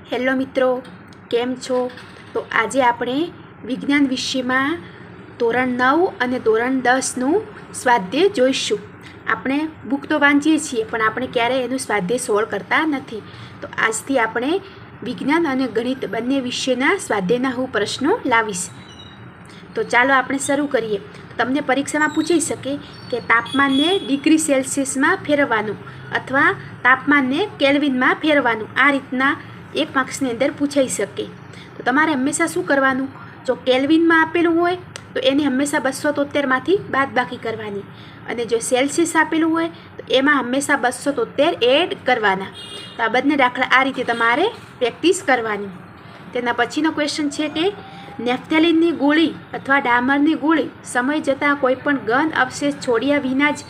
Hello મિત્રો, કેમ છો? તો આજે આપણે વિજ્ઞાન વિષયમાં ધોરણ 9 અને ધોરણ 10નું સ્વાધ્યાય જોઈશું. આપણે બુક તો વાંચીએ છીએ પણ આપણે ક્યારેય એનું સ્વાધ્યાય સોલ્વ કરતા નથી. તો આજથી આપણે વિજ્ઞાન અને ગણિત બંને વિષયના સ્વાધ્યાયના હું પ્રશ્નો લાવીશ. તો ચાલો આપણે શરૂ કરીએ. તમને પરીક્ષામાં પૂછાઈ શકે કે તાપમાનને ડિગ્રી સેલ્સિયસમાં ફેરવવાનું અથવા તાપમાનને કેલ્વિનમાં ફેરવવાનું, આ રીતના 1 માર્ક્સની અંદર પૂછાઈ શકે. તો તમારે હંમેશા શું કરવાનું? જો કેલ્વિનમાં આપેલું હોય તો એને હંમેશા 273માંથી બાદબાકી કરવાની, અને જો સેલ્સિયસ આપેલું હોય તો એમાં હંમેશા 273 એડ કરવાના. તો આ બંને દાખલા આ રીતે તમારે પ્રેક્ટિસ કરવાની. તેના પછીનો ક્વેશ્ચન છે કે નેફ્થેલિનની ગોળી અથવા ડામરની ગોળી સમય જતાં કોઈ પણ ઘન અવશેષ છોડ્યા વિના જ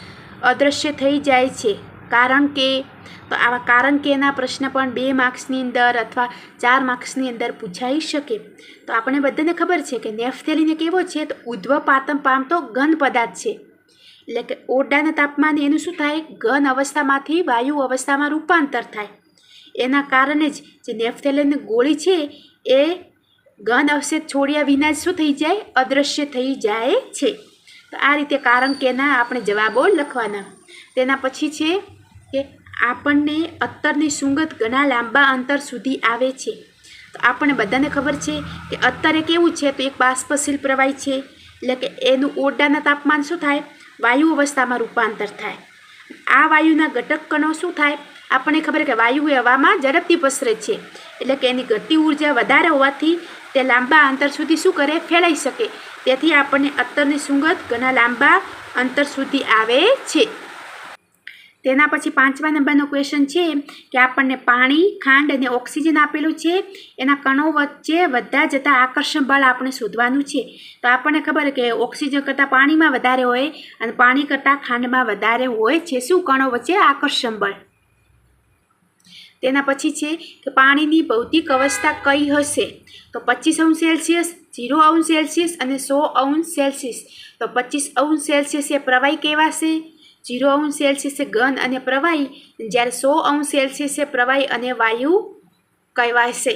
અદૃશ્ય થઈ જાય છે, કારણ કે? તો આવા કારણ કે એના પ્રશ્ન પણ 2 માર્ક્સની અંદર અથવા 4 માર્ક્સની અંદર પૂછાઈ શકે. તો આપણે બધાને ખબર છે કે નેફ્થેલિન એક એવો છે તો ઉદ્ધ્વપાતન પામતો ઘન પદાર્થ છે. એટલે કે ઓરડાના તાપમાને એનું શું થાય? ઘન અવસ્થામાંથી વાયુ અવસ્થામાં રૂપાંતર થાય. એના કારણે જ જે નેફ્થેલિનની ગોળી છે એ ઘન અવશેષ છોડ્યા વિના જ શું થઈ જાય? અદૃશ્ય થઈ જાય છે. તો આ રીતે કારણ કે એના આપણે જવાબો લખવાના. તેના પછી છે કે આપણને અત્તરની સુગંધ ઘણા લાંબા અંતર સુધી આવે છે. તો આપણને બધાને ખબર છે કે અત્તર એક એવું છે તો એક બાષ્પશીલ પ્રવાહી છે. એટલે કે એનું ઓરડાના તાપમાન શું થાય? વાયુ અવસ્થામાં રૂપાંતર થાય. આ વાયુના ઘટક કણો શું થાય? આપણને ખબર કે વાયુ એ હવામાં ઝડપથી પસરે છે. એટલે કે એની ગતિ ઉર્જા વધારે હોવાથી તે લાંબા અંતર સુધી શું કરે? ફેલાઈ શકે. તેથી આપણને અત્તરની સુગંધ ઘણા લાંબા અંતર સુધી આવે છે. તેના પછી 5મા નંબરનો ક્વેશ્ચન છે કે આપણને પાણી, ખાંડ અને ઓક્સિજન આપેલું છે. એના કણો વચ્ચે વધતા જતા આકર્ષણ બળ આપણે શોધવાનું છે. તો આપણને ખબર કે ઓક્સિજન કરતાં પાણીમાં વધારે હોય અને પાણી કરતાં ખાંડમાં વધારે હોય છે. શું? કણો વચ્ચે આકર્ષણ બળ. તેના પછી છે કે પાણીની ભૌતિક અવસ્થા કઈ હશે? તો 25°C, 0°C અને 100°C. તો 25°C એ પ્રવાહી કહેવાશે, 0°C એ ઘન અને પ્રવાહી, જ્યારે 100°C એ પ્રવાહી અને વાયુ કહેવાશે.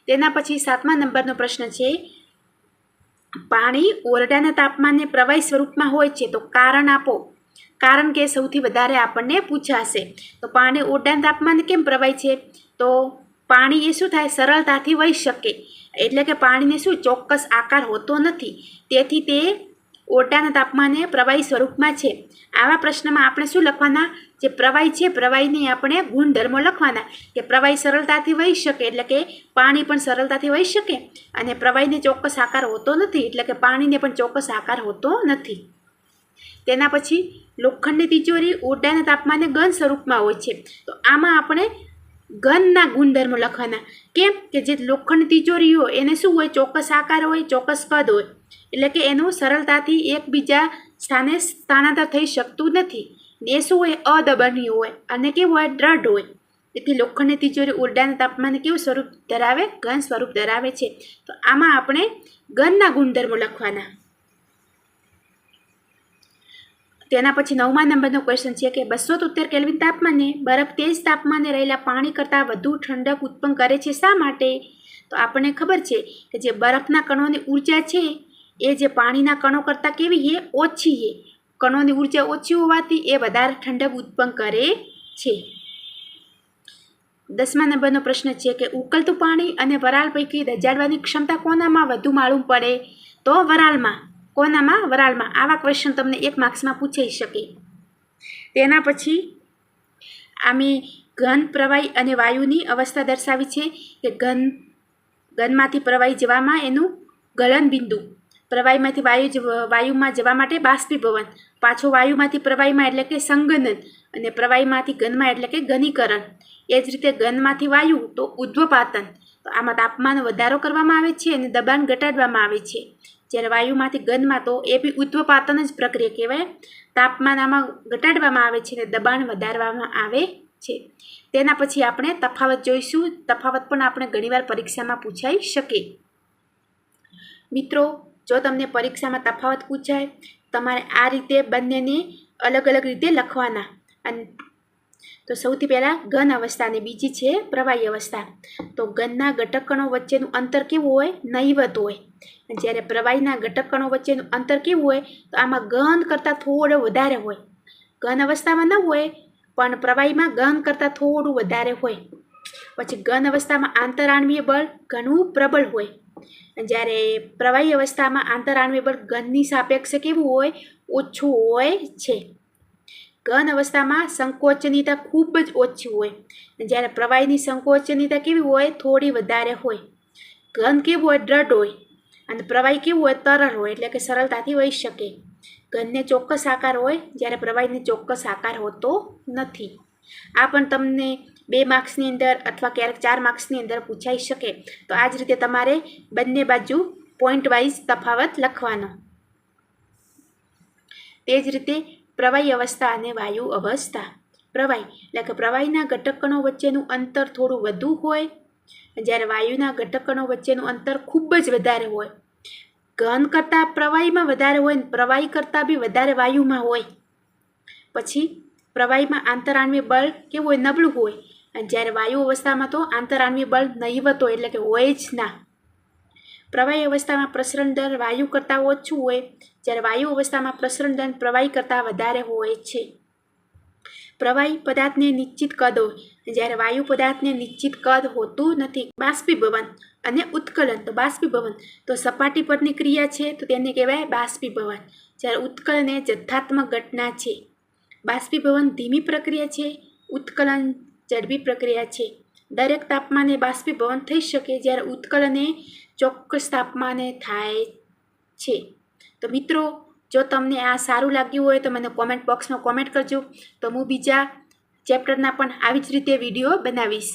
તેના પછી 7મા નંબરનો પ્રશ્ન છે પાણી ઓરડાના તાપમાને પ્રવાહી સ્વરૂપમાં હોય છે, તો કારણ આપો. કારણ કે સૌથી વધારે આપણને પૂછાશે. તો પાણી ઓરડાના તાપમાને કેમ પ્રવાહી છે? તો પાણી એ શું થાય? સરળતાથી વહી શકે. એટલે કે પાણીને શું? ચોક્કસ આકાર હોતો નથી, તેથી તે ઓરડાના તાપમાને પ્રવાહી સ્વરૂપમાં છે. આવા પ્રશ્નમાં આપણે શું લખવાના? જે પ્રવાહી છે પ્રવાહીને આપણે ગુણધર્મો લખવાના કે પ્રવાહી સરળતાથી વહી શકે, એટલે કે પાણી પણ સરળતાથી વહી શકે, અને પ્રવાહીને ચોક્કસ આકાર હોતો નથી, એટલે કે પાણીને પણ ચોક્કસ આકાર હોતો નથી. તેના પછી લોખંડની તિજોરી ઓરડાના તાપમાને ઘન સ્વરૂપમાં હોય છે. તો આમાં આપણે ઘનના ગુણધર્મો લખવાના. કેમ? કે જે લોખંડની તિજોરી હોય એને શું હોય? ચોક્કસ આકાર હોય, ચોક્કસ કદ હોય, એટલે કે એનું સરળતાથી એકબીજા સ્થાને સ્થાનાંતર થઈ શકતું નથી. એ શું હોય? અદબનીય હોય અને કેવું હોય? દ્રઢ હોય. તેથી લોખંડની તિજોરી ઓરડાના તાપમાને કેવું સ્વરૂપ ધરાવે? ઘન સ્વરૂપ ધરાવે છે. તો આમાં આપણે ઘનના ગુણધર્મો લખવાના. તેના પછી 9મા નંબરનો ક્વેશ્ચન છે કે 273 કેલ્વિન તાપમાને બરફ તે જ તાપમાને રહેલા પાણી કરતાં વધુ ઠંડક ઉત્પન્ન કરે છે. શા માટે? તો આપણને ખબર છે કે જે બરફના કણોની ઉર્જા છે એ જે પાણીના કણો કરતાં કેવી છે? ઓછી છે. કણોની ઉર્જા ઓછી હોવાથી એ વધારે ઠંડક ઉત્પન્ન કરે છે. 10મા નંબરનો પ્રશ્ન છે કે ઉકળતું પાણી અને વરાળ પૈકી રજાડવાની ક્ષમતા કોનામાં વધુ માલુમ પડે? તો વરાળમાં. કોનામાં? વરાળમાં. આવા ક્વેશ્ચન તમને 1 માર્ક્સમાં પૂછાઈ શકે. તેના પછી આમે ઘન, પ્રવાહી અને વાયુની અવસ્થા દર્શાવી છે કે ઘનમાંથી પ્રવાહી જવામાં એનું ગલન બિંદુ, પ્રવાહીમાંથી વાયુમાં જવા માટે બાષ્પીભવન, પાછો વાયુમાંથી પ્રવાહીમાં એટલે કે સંઘનન, અને પ્રવાહીમાંથી ઘનમાં એટલે કે ઘનીકરણ. એ જ રીતે ઘનમાંથી વાયુ તો ઉદ્ધ્વપાતન. તો આમાં તાપમાન વધારો કરવામાં આવે છે અને દબાણ ઘટાડવામાં આવે છે. જ્યારે વાયુમાંથી ઘનમાં તો એ બી ઉદ્ધ્વપાતન જ પ્રક્રિયા કહેવાય. તાપમાન આમાં ઘટાડવામાં આવે છે અને દબાણ વધારવામાં આવે છે. તેના પછી આપણે તફાવત જોઈશું. તફાવત પણ આપણે ઘણીવાર પરીક્ષામાં પૂછાઈ શકે. મિત્રો, જો તમને પરીક્ષામાં તફાવત પૂછાય તમારે આ રીતે બંનેને અલગ અલગ રીતે લખવાના. અને તો સૌથી પહેલાં ઘન અવસ્થા અને બીજી છે પ્રવાહી અવસ્થા. તો ઘનના ઘટકકણો વચ્ચેનું અંતર કેવું હોય? નહિવત હોય. જ્યારે પ્રવાહીના ઘટકકણો વચ્ચેનું અંતર કેવું હોય? તો આમાં ઘન કરતાં થોડું વધારે હોય. ઘન અવસ્થામાં ન હોય, પણ પ્રવાહીમાં ઘન કરતાં થોડું વધારે હોય. પછી ઘન અવસ્થામાં આંતરાણવીય બળ ઘણું પ્રબળ હોય. જ્યારે પ્રવાહી અવસ્થામાં આંતરાણવીય બળ ઘનની સાપેક્ષે કેવું હોય? ઓછું હોય છે. ઘન અવસ્થામાં સંકોચનીયતા ખૂબ જ ઓછી હોય. જ્યારે પ્રવાહીની સંકોચનીયતા કેવી હોય? થોડી વધારે હોય. ઘન કેવું હોય? દ્રઢ હોય. અને પ્રવાહી કેવું હોય? તરલ હોય, એટલે કે સરળતાથી વહી શકે. ઘનને ચોક્કસ આકાર હોય, જ્યારે પ્રવાહીને ચોક્કસ આકાર હોતો નથી. આ પણ તમને 2 માર્ક્સની અંદર અથવા ક્યારેક 4 માર્ક્સની અંદર પૂછાઈ શકે. તો આ જ રીતે તમારે બંને બાજુ પોઈન્ટ વાઇઝ તફાવત લખવાનો. તે જ રીતે પ્રવાહી અવસ્થા અને વાયુ અવસ્થા. પ્રવાહી એટલે કે પ્રવાહીના ઘટકકણો વચ્ચેનું અંતર થોડું વધુ હોય, જ્યારે વાયુના ઘટકકણો વચ્ચેનું અંતર ખૂબ જ વધારે હોય. ઘન કરતાં પ્રવાહીમાં વધારે હોય, પ્રવાહી કરતાં બી વધારે વાયુમાં હોય. પછી પ્રવાહીમાં આંતરાણવીય બળ કેવું હોય? નબળું હોય. અને જ્યારે વાયુ અવસ્થામાં તો આંતરાણવીય બળ નહિવત હોય, એટલે કે હોય જ ના. પ્રવાહી અવસ્થામાં પ્રસરણ દર વાયુ કરતાં ઓછું હોય, જ્યારે વાયુ અવસ્થામાં પ્રસરણ દર પ્રવાહી કરતાં વધારે હોય છે. પ્રવાહી પદાર્થને નિશ્ચિત કદ હોય, જ્યારે વાયુ પદાર્થને નિશ્ચિત કદ હોતું નથી. બાષ્પીભવન અને ઉત્કલન. તો બાષ્પીભવન તો સપાટી પરની ક્રિયા છે, તો તેને કહેવાય બાષ્પીભવન. જ્યારે ઉત્કલન એ જથ્થાત્મક ઘટના છે. બાષ્પીભવન ધીમી પ્રક્રિયા છે, ઉત્કલન ઝડપી પ્રક્રિયા છે. દરેક તાપમાને બાષ્પીભવન થઈ શકે, જ્યારે ઉત્કલન એ ચોક્કસ તાપમાને થાય છે. તો મિત્રો, જો તમને આ સારું લાગ્યું હોય તો મને કોમેન્ટ બોક્સમાં કોમેન્ટ કરજો. તો હું બીજા ચેપ્ટરના પણ આવી જ રીતે વિડીયો બનાવીશ.